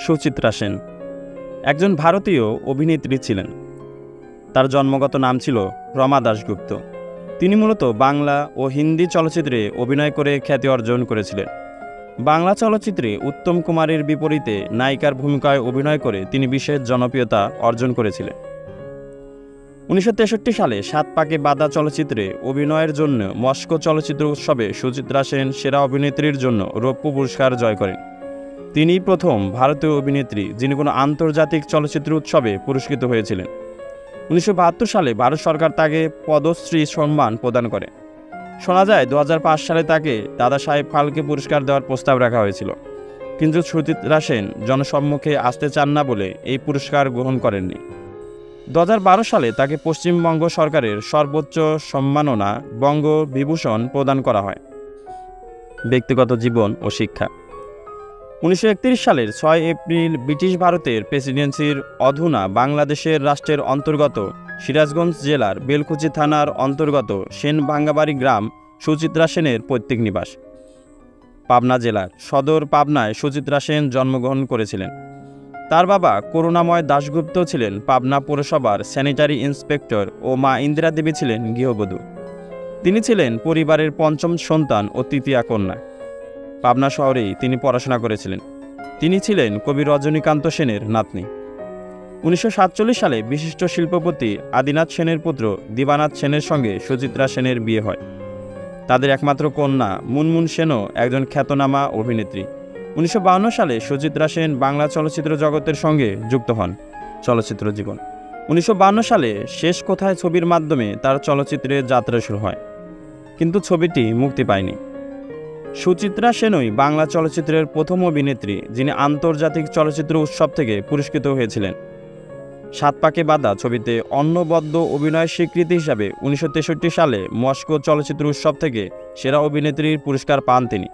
সুচিত্রা সেন একজন ভারতীয় অভিনেত্রী ছিলেন। তার জন্মগত নাম ছিল রমা দাশগুপ্ত। তিনি মূলত বাংলা ও হিন্দি চলচ্চিত্রে অভিনয় করে খ্যাতি অর্জন করেছিলেন। বাংলা চলচ্চিত্রে উত্তম কুমারের বিপরীতে নায়িকার ভূমিকায় অভিনয় করে তিনি বিশেষ জনপ্রিয়তা অর্জন করেছিলেন। 1963 সালে সাত পাকে বাঁধা চলচ্চিত্রে অভিনয়ের জন্য মস্কো চলচ্চিত্র উৎসবে সুচিত্রা সেন সেরা অভিনেত্রীর জন্য রৌপ্য পুরস্কার জয় করেন। তিনি প্রথম ভারতীয় অভিনেত্রী যিনি কোনো আন্তর্জাতিক চলচ্চিত্র উৎসবে পুরস্কৃত হয়েছিলেন। 1972 সালে ভারত সরকার তাকে পদ্মশ্রী সম্মান প্রদান করে। শোনা যায় 2005 সালে তাকে দাদা সাহেব ফালকে পুরস্কার দেওয়ার প্রস্তাব রাখা হয়েছিল, কিন্তু সুচিত্রা সেন জনসম্মুখে আসতে চান না বলে এই পুরস্কার গ্রহণ করেননি। 2012 সালে তাকে পশ্চিমবঙ্গ সরকারের সর্বোচ্চ সম্মাননা বঙ্গবিভূষণ প্রদান করা হয়। ব্যক্তিগত জীবন ও শিক্ষা। 1931 সালের 6 এপ্রিল ব্রিটিশ ভারতের প্রেসিডেন্সির অধুনা বাংলাদেশের রাষ্ট্রের অন্তর্গত সিরাজগঞ্জ জেলার বেলকুচি থানার অন্তর্গত সেনভাঙ্গাবাড়ি গ্রাম সুচিত্রা সেনের পৈতৃক নিবাস। পাবনা জেলার সদর পাবনায় সুচিত্রা সেন জন্মগ্রহণ করেছিলেন। তার বাবা করুণাময় দাশগুপ্ত ছিলেন পাবনা পৌরসভার স্যানিটারি ইন্সপেক্টর ও মা ইন্দিরা দেবী ছিলেন গৃহবধূ। তিনি ছিলেন পরিবারের পঞ্চম সন্তান ও তৃতীয়া কন্যা। পাবনা শহরেই তিনি পড়াশোনা করেছিলেন। তিনি ছিলেন কবি রজনীকান্ত সেনের নাতনি। 1947 সালে বিশিষ্ট শিল্পপতি আদিনাথ সেনের পুত্র দিবানাথ সেনের সঙ্গে সুচিত্রা সেনের বিয়ে হয়। তাদের একমাত্র কন্যা মুনমুন সেনও একজন খ্যাতনামা অভিনেত্রী। 1952 সালে সুচিত্রা সেন বাংলা চলচ্চিত্র জগতের সঙ্গে যুক্ত হন। চলচ্চিত্র জীবন। 1952 সালে শেষ কোথায় ছবির মাধ্যমে তার চলচ্চিত্রের যাত্রা শুরু হয়, কিন্তু ছবিটি মুক্তি পায়নি। সুচিত্রা সেনই বাংলা চলচ্চিত্রের প্রথম অভিনেত্রী যিনি আন্তর্জাতিক চলচ্চিত্র উৎসব থেকে পুরস্কৃত হয়েছিলেন। সাত পাকে বাঁধা ছবিতে অনবদ্য অভিনয়ের স্বীকৃতি হিসাবে 1963 সালে মস্কো চলচ্চিত্র উৎসব থেকে সেরা অভিনেত্রীর পুরস্কার পান তিনি।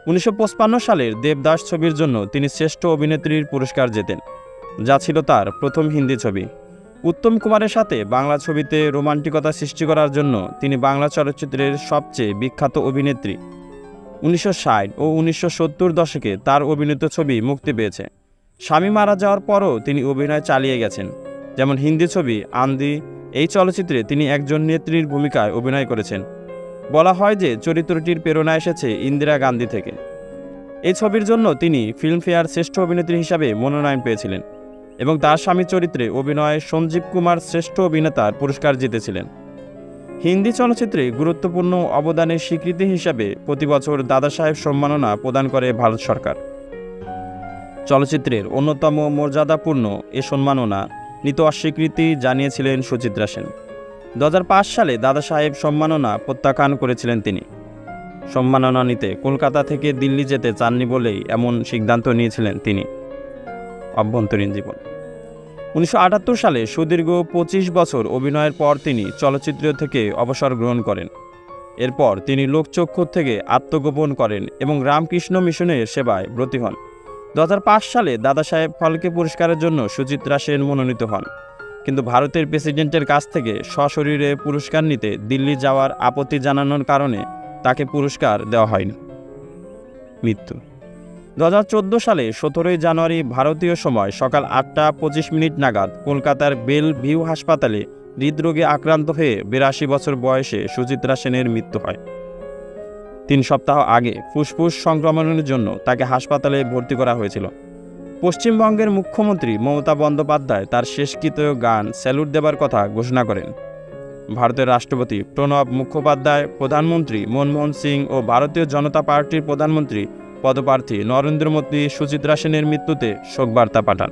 1955 সালের দেবদাস ছবির জন্য তিনি শ্রেষ্ঠ অভিনেত্রীর পুরস্কার জেতেন, যা ছিল তার প্রথম হিন্দি ছবি। উত্তম কুমারের সাথে বাংলা ছবিতে রোমান্টিকতা সৃষ্টি করার জন্য তিনি বাংলা চলচ্চিত্রের সবচেয়ে বিখ্যাত অভিনেত্রী। 1960 ও 1970 দশকে তার অভিনীত ছবি মুক্তি পেয়েছে। স্বামী মারা যাওয়ার পরও তিনি অভিনয় চালিয়ে গেছেন। যেমন হিন্দি ছবি আন্দি, এই চলচ্চিত্রে তিনি একজন নেত্রীর ভূমিকায় অভিনয় করেছেন। বলা হয় যে চরিত্রটির প্রেরণা এসেছে ইন্দিরা গান্ধী থেকে। এই ছবির জন্য তিনি ফিল্মফেয়ার শ্রেষ্ঠ অভিনেত্রী হিসাবে মনোনয়ন পেয়েছিলেন এবং তার স্বামী চরিত্রে অভিনয়ে সঞ্জীব কুমার শ্রেষ্ঠ অভিনেতার পুরস্কার জিতেছিলেন। হিন্দি চলচ্চিত্রে গুরুত্বপূর্ণ অবদানের স্বীকৃতি হিসাবে প্রতি বছর দাদা সাহেব সম্মাননা প্রদান করে ভারত সরকার। চলচ্চিত্রের অন্যতম মর্যাদাপূর্ণ এ সম্মাননা নিতে অস্বীকৃতি জানিয়েছিলেন সুচিত্রা সেন। 2005 সালে দাদা সাহেব সম্মাননা প্রত্যাখ্যান করেছিলেন তিনি। সম্মাননা নিতে কলকাতা থেকে দিল্লি যেতে চাননি বলেই এমন সিদ্ধান্ত নিয়েছিলেন তিনি। অভ্যন্তরীণ জীবন। 1978 সালে সুদীর্ঘ 25 বছর অভিনয়ের পর তিনি চলচ্চিত্র থেকে অবসর গ্রহণ করেন। এরপর তিনি লোকচক্ষু থেকে আত্মগোপন করেন এবং রামকৃষ্ণ মিশনের সেবায় ব্রতী হন। 2005 সালে দাদা সাহেব ফালকে পুরস্কারের জন্য সুচিত্রা সেন মনোনীত হন, কিন্তু ভারতের প্রেসিডেন্টের কাছ থেকে সশরীরে পুরস্কার নিতে দিল্লি যাওয়ার আপত্তি জানানোর কারণে তাকে পুরস্কার দেওয়া হয়নি। মৃত্যু। 2014 সালে 17 জানুয়ারি ভারতীয় সময় সকাল 8:25 নাগাদ কলকাতার বেল ভিউ হাসপাতালে হৃদরোগে আক্রান্ত হয়ে 82 বছর বয়সে সুচিত্রা সেনের মৃত্যু হয়। 3 সপ্তাহ আগে ফুসফুস সংক্রমণের জন্য তাকে হাসপাতালে ভর্তি করা হয়েছিল। পশ্চিমবঙ্গের মুখ্যমন্ত্রী মমতা বন্দ্যোপাধ্যায় তার শেষকৃত গান স্যালুট দেবার কথা ঘোষণা করেন। ভারতের রাষ্ট্রপতি প্রণব মুখোপাধ্যায়, প্রধানমন্ত্রী মনমোহন সিং ও ভারতীয় জনতা পার্টির প্রধানমন্ত্রী পদপ্রার্থী নরেন্দ্র মোদী সুচিত্রা সেনের মৃত্যুতে শোকবার্তা পাঠান।